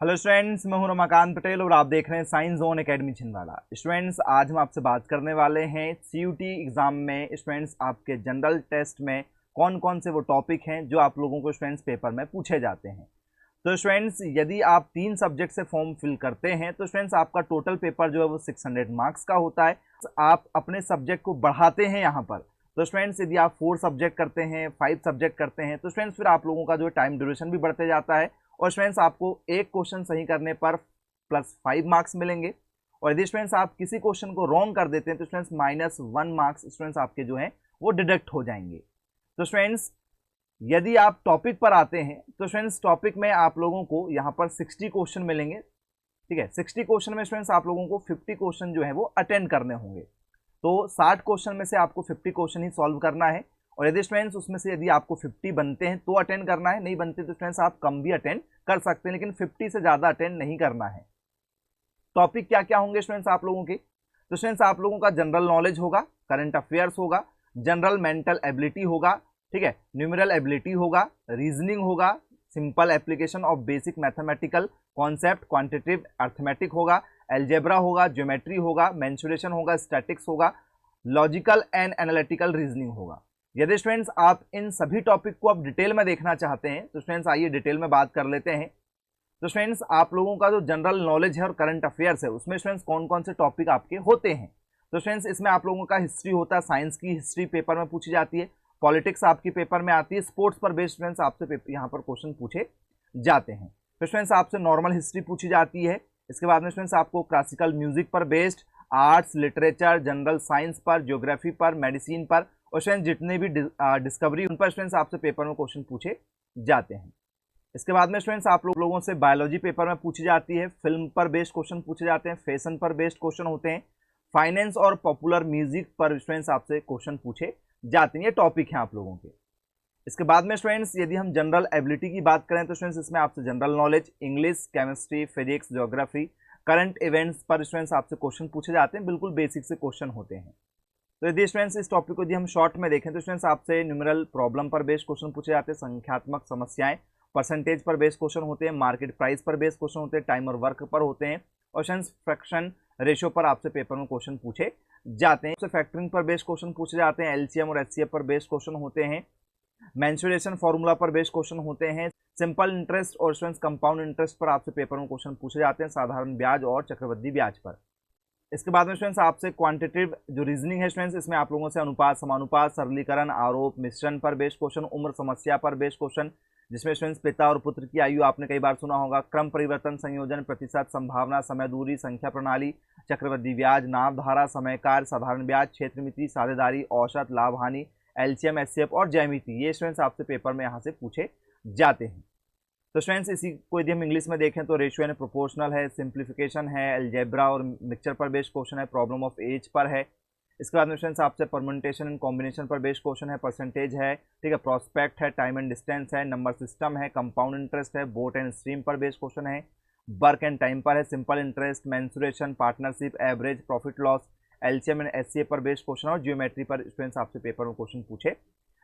Hello students, मैं हूं रमाकांत पटेल और आप देख रहे हैं science zone academy Chhindwara. Students, आज हम आपसे बात करने वाले हैं सीयूटी एग्जाम में स्टूडेंट्स आपके जनरल टेस्ट में कौन कौन से वो टॉपिक हैं जो आप लोगों को स्टूडेंट्स पेपर में पूछे जाते हैं। तो स्टूडेंट्स, यदि आप 3 सब्जेक्ट से फॉर्म फिल करते हैं तो स्टूडेंट्स आपका टोटल पेपर जो है वो 600 मार्क्स का होता है। आप अपने सब्जेक्ट को बढ़ाते हैं यहाँ पर। तो स्टूडेंट्स, यदि आप 4 सब्जेक्ट करते हैं, 5 सब्जेक्ट करते हैं तो स्टूडेंट्स फिर आप लोगों का जो टाइम ड्यूरेशन भी बढ़ते जाता है और स्टूडेंट्स आपको एक क्वेश्चन सही करने पर +5 मार्क्स मिलेंगे। और यदि स्टूडेंट्स आप किसी क्वेश्चन को रॉन्ग कर देते हैं तो स्टूडेंट्स -1 मार्क्स स्टूडेंट्स आपके जो हैं वो डिडक्ट हो जाएंगे। तो स्टूडेंट्स, यदि आप टॉपिक पर आते हैं तो स्टूडेंट्स टॉपिक में आप लोगों को यहाँ पर 60 क्वेश्चन मिलेंगे। ठीक है, 60 क्वेश्चन में स्टूडेंट्स आप लोगों को 50 क्वेश्चन जो है वो अटेंड करने होंगे। तो 60 क्वेश्चन में से आपको 50 क्वेश्चन ही सॉल्व करना है। और यदि स्टूडेंट्स उसमें से यदि आपको 50 बनते हैं तो अटेंड करना है, नहीं बनते तो स्टूडेंट्स आप कम भी अटेंड कर सकते हैं, लेकिन 50 से ज़्यादा अटेंड नहीं करना है। टॉपिक क्या क्या होंगे स्टूडेंट्स आप लोगों के? तो स्टूडेंट्स आप लोगों का जनरल नॉलेज होगा, करंट अफेयर्स होगा, जनरल मेंटल एबिलिटी होगा, ठीक है, न्यूमेरल एबिलिटी होगा, रीजनिंग होगा, simple application of basic mathematical concept, quantitative arithmetic होगा, एल्जेब्रा होगा, ज्योमेट्री होगा, मेंसुरेशन होगा, स्टैटिक्स होगा, लॉजिकल एंड एनालिटिकल रीजनिंग होगा। यदि स्टूडेंट्स आप इन सभी टॉपिक को आप डिटेल में देखना चाहते हैं तो स्टूडेंट्स आइए डिटेल में बात कर लेते हैं। तो स्टूडेंट्स, आप लोगों का जो जनरल नॉलेज है और करंट अफेयर्स है उसमें स्टूडेंट्स कौन कौन से टॉपिक आपके होते हैं? तो स्टूडेंट्स, इसमें आप लोगों का हिस्ट्री होता है, साइंस की हिस्ट्री पेपर में पूछी जाती है, पॉलिटिक्स आपकी पेपर में आती है, स्पोर्ट्स पर बेस्ड स्टूडेंट्स आपसे यहाँ पर क्वेश्चन पूछे जाते हैं। तो स्टूडेंट्स आपसे नॉर्मल हिस्ट्री पूछी जाती है। इसके बाद में स्टूडेंट्स आपको क्लासिकल म्यूजिक पर based, arts, literature, general science पर, ज्योग्राफी पर, मेडिसिन पर और स्टूडेंट्स जितने भी डिस्कवरी उन पर स्टूडेंट्स आपसे पेपर में क्वेश्चन पूछे जाते हैं। इसके बाद में स्टूडेंट्स आप लोगों से बायोलॉजी पेपर में पूछी जाती है, फिल्म पर बेस्ड क्वेश्चन पूछे जाते हैं, फैशन पर बेस्ड क्वेश्चन होते हैं, फाइनेंस और पॉपुलर म्यूजिक पर स्टूडेंट्स आपसे क्वेश्चन पूछे जाते हैं। ये टॉपिक हैं आप लोगों के। इसके बाद में स्टूडेंट्स यदि हम जनरल एबिलिटी की बात करें तो स्टूडेंट्स इसमें आपसे general knowledge, English, chemistry, physics, geography, current events पर स्टूडेंट्स आपसे क्वेश्चन पूछे जाते हैं, बिल्कुल बेसिक से क्वेश्चन होते हैं। तो यदि स्टूडेंट्स इस टॉपिक को यदि हम शॉर्ट में देखें तो स्टूडेंट्स आपसे न्यूमेरल प्रॉब्लम पर बेस्ड क्वेश्चन पूछे जाते हैं, संख्यात्मक समस्याएं, परसेंटेज पर बेस्ड क्वेश्चन होते हैं, मार्केट प्राइस पर बेस्ड क्वेश्चन होते हैं, टाइम और वर्क पर होते हैं और स्टूडेंट्स फ्रैक्शन रेशियो पर आपसे पेपर में क्वेश्चन पूछे जाते हैं। फैक्टरिंग पर बेस्ड क्वेश्चन पूछे जाते हैं, एलसीएम और एचसीएफ पर बेस्ड क्वेश्चन होते हैं, मेंसुरेशन फॉर्मूला पर बेस्ड क्वेश्चन होते हैं, सिंपल इंटरेस्ट और स्टूडेंट्स कंपाउंड इंटरेस्ट पर आपसे पेपर में क्वेश्चन पूछे जाते हैं, साधारण ब्याज और चक्रवृद्धि ब्याज पर। इसके बाद में स्टूडेंट्स आपसे क्वांटिटेटिव जो रीजनिंग है स्टूडेंट्स, इसमें आप लोगों से अनुपात, समानुपात, सरलीकरण, आरोप, मिश्रण पर बेस्ड क्वेश्चन, उम्र समस्या पर बेस्ड क्वेश्चन, जिसमें स्टूडेंट्स पिता और पुत्र की आयु आपने कई बार सुना होगा, क्रम परिवर्तन, संयोजन, प्रतिशत, संभावना, समय दूरी, संख्या प्रणाली, चक्रवृद्धि ब्याज, नाम धारा, समय कार्य, साधारण ब्याज, क्षेत्र मिति, साझेदारी, औसत, लाभ हानि, एलसीएम, एचसीएफ और ज्यामिति, ये स्टूडेंट्स आपसे पेपर में यहाँ से पूछे जाते हैं। तो स्टूडेंट्स, इसी को यदि हम इंग्लिश में देखें तो रेशियो एंड प्रोपोर्शनल है, सिंप्लीफिकेशन है, अलजेब्रा और मिक्सचर पर बेस्ड क्वेश्चन है, प्रॉब्लम ऑफ एज पर है। इसके बाद में स्टूडेंट्स आपसे परम्यूटेशन एंड कॉम्बिनेशन पर बेस्ड क्वेश्चन है, परसेंटेज है, ठीक है, प्रोस्पेक्ट है, टाइम एंड डिस्टेंस है, नंबर सिस्टम है, कंपाउंड इंटरेस्ट है, बोट एंड स्ट्रीम पर बेस्ड क्वेश्चन है, वर्क एंड टाइम पर है, simple interest, mensuration, partnership, average, profit loss, LCM and HCF पर बेस्ड क्वेश्चन और ज्योमेट्री पर स्टूडेंट्स आपसे पेपर में क्वेश्चन पूछे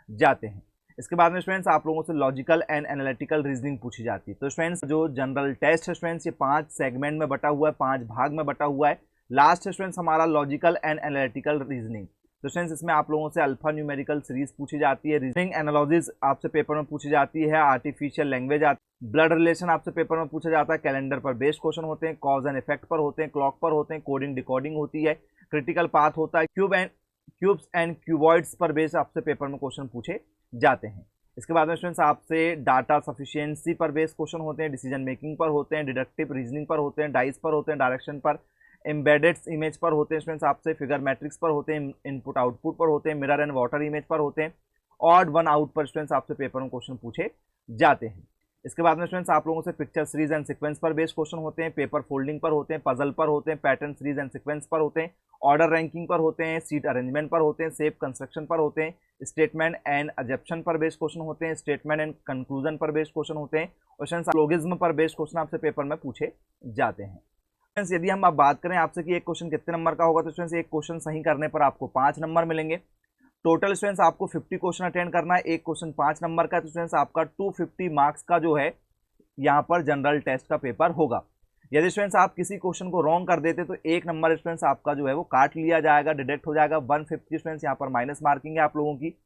जाते हैं। इसके बाद में स्टूडेंट्स आप लोगों से लॉजिकल एंड एनालिटिकल रीजनिंग पूछी जाती है। तो स्टूडेंट्स जो जनरल टेस्ट है स्टूडेंट्स ये 5 सेगमेंट में बटा हुआ है, 5 भाग में बटा हुआ है। लास्ट है स्टूडेंट्स हमारा लॉजिकल एंड एनालिटिकल रीजनिंग। तो स्टूडेंट्स इसमें आप लोगों से अल्फा न्यूमेरिकल सीरीज पूछी जाती है, रीजनिंग एनालॉजीज आपसे पेपर में पूछी जाती है, आर्टिफिशियल लैंग्वेज ब्लड रिलेशन आपसे पेपर में पूछा जाता है, कैलेंडर पर बेस्ड क्वेश्चन होते हैं, कॉज एंड इफेक्ट पर होते हैं, क्लॉक पर होते हैं, कोडिंग डिकोडिंग होती है, क्रिटिकल पाथ होता है, क्यूब्स एंड क्यूबॉइड्स पर बेस्ड आपसे पेपर में क्वेश्चन पूछे जाते हैं। इसके बाद में स्टूडेंट्स आपसे डाटा सफिशिएंसी पर बेस्ड क्वेश्चन होते हैं, डिसीजन मेकिंग पर होते हैं, डिडक्टिव रीजनिंग पर होते हैं, डाइस पर होते हैं, डायरेक्शन पर, एम्बेडेड इमेज पर होते हैं स्टूडेंट्स आपसे, फिगर मैट्रिक्स पर होते हैं, इनपुट आउटपुट पर होते हैं, मिरर एंड वाटर इमेज पर होते हैं, ऑड वन आउट पर स्टूडेंट्स आपसे पेपर में क्वेश्चन पूछे जाते हैं। इसके बाद में स्टूडेंट्स आप लोगों से पिक्चर सीरीज एंड सीक्वेंस पर बेस्ड क्वेश्चन होते हैं, पेपर फोल्डिंग पर होते हैं, पजल पर होते हैं, पैटर्न सीरीज एंड सीक्वेंस पर होते हैं, ऑर्डर रैंकिंग पर होते हैं, सीट अरेंजमेंट पर होते हैं, सेफ कंस्ट्रक्शन पर होते हैं, स्टेटमेंट एंड अजप्शन पर बेस्ड क्वेश्चन होते हैं, स्टेटमेंट एंड कंक्लूजन पर बेस्ड क्वेश्चन होते हैं और सिलोगिज्म पर बेस्ड क्वेश्चन आपसे पेपर में पूछे जाते हैं। फ्रेंड्स, यदि हम अब बात करें आपसे कि एक क्वेश्चन कितने नंबर का होगा तो स्टूडेंट्स एक क्वेश्चन सही करने पर आपको 5 नंबर मिलेंगे। टोटल स्टूडेंट्स आपको 50 क्वेश्चन अटेंड करना है, एक क्वेश्चन 5 नंबर का, तो स्टूडेंट्स आपका 250 मार्क्स का जो है यहाँ पर जनरल टेस्ट का पेपर होगा। यदि स्टूडेंट्स आप किसी क्वेश्चन को रॉन्ग कर देते तो 1 नंबर स्टूडेंट्स आपका जो है वो काट लिया जाएगा, डिडक्ट हो जाएगा। 1/5 की स्टूडेंट्स यहाँ पर माइनस मार्किंग है आप लोगों की।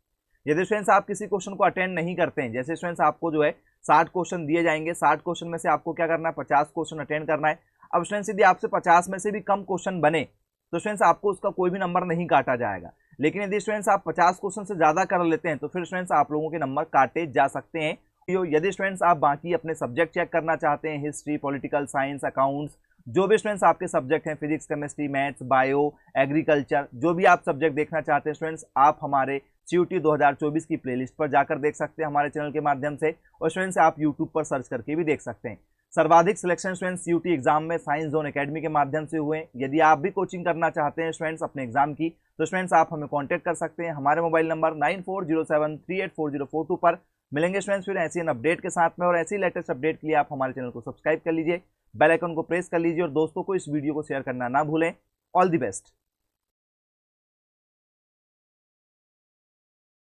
यदि स्टूडेंट्स आप किसी क्वेश्चन को अटेंड नहीं करते हैं, जैसे स्टूडेंट्स आपको जो है 60 क्वेश्चन दिए जाएंगे, 60 क्वेश्चन में से आपको क्या करना है, 50 क्वेश्चन अटेंड करना है। अब स्टूडेंट्स यदि आपसे 50 में से भी कम क्वेश्चन बने तो स्टूडेंट्स आपको उसका कोई भी नंबर नहीं काटा जाएगा। लेकिन यदि स्टूडेंट्स आप 50 क्वेश्चन से ज़्यादा कर लेते हैं तो फिर स्टूडेंट्स आप लोगों के नंबर काटे जा सकते हैं। यदि स्टूडेंट्स आप बाकी अपने सब्जेक्ट चेक करना चाहते हैं, हिस्ट्री, पॉलिटिकल साइंस, अकाउंट्स, जो भी स्टूडेंट्स आपके सब्जेक्ट हैं, physics, chemistry, maths, bio, agriculture, जो भी आप सब्जेक्ट देखना चाहते हैं स्टूडेंट्स, आप हमारे CUET 2024 की प्लेलिस्ट पर जाकर देख सकते हैं हमारे चैनल के माध्यम से। और स्टूडेंट्स आप यूट्यूब पर सर्च करके भी देख सकते हैं। सर्वाधिक सिलेक्शन स्टूडेंट्स CUET एग्जाम में साइंस जोन एकेडमी के माध्यम से हुए। यदि आप भी कोचिंग करना चाहते हैं स्टूडेंट्स अपने एग्जाम की, तो स्टूडेंट्स आप हमें कांटेक्ट कर सकते हैं हमारे मोबाइल नंबर 9407384042 पर। मिलेंगे स्टूडेंट्स फिर ऐसी अपडेट के साथ में, और ऐसी लेटेस्ट अपडेट के लिए आप हमारे चैनल को सब्सक्राइब कर लीजिए, बेल आइकन को प्रेस कर लीजिए और दोस्तों को इस वीडियो को शेयर करना ना भूलें। All the best.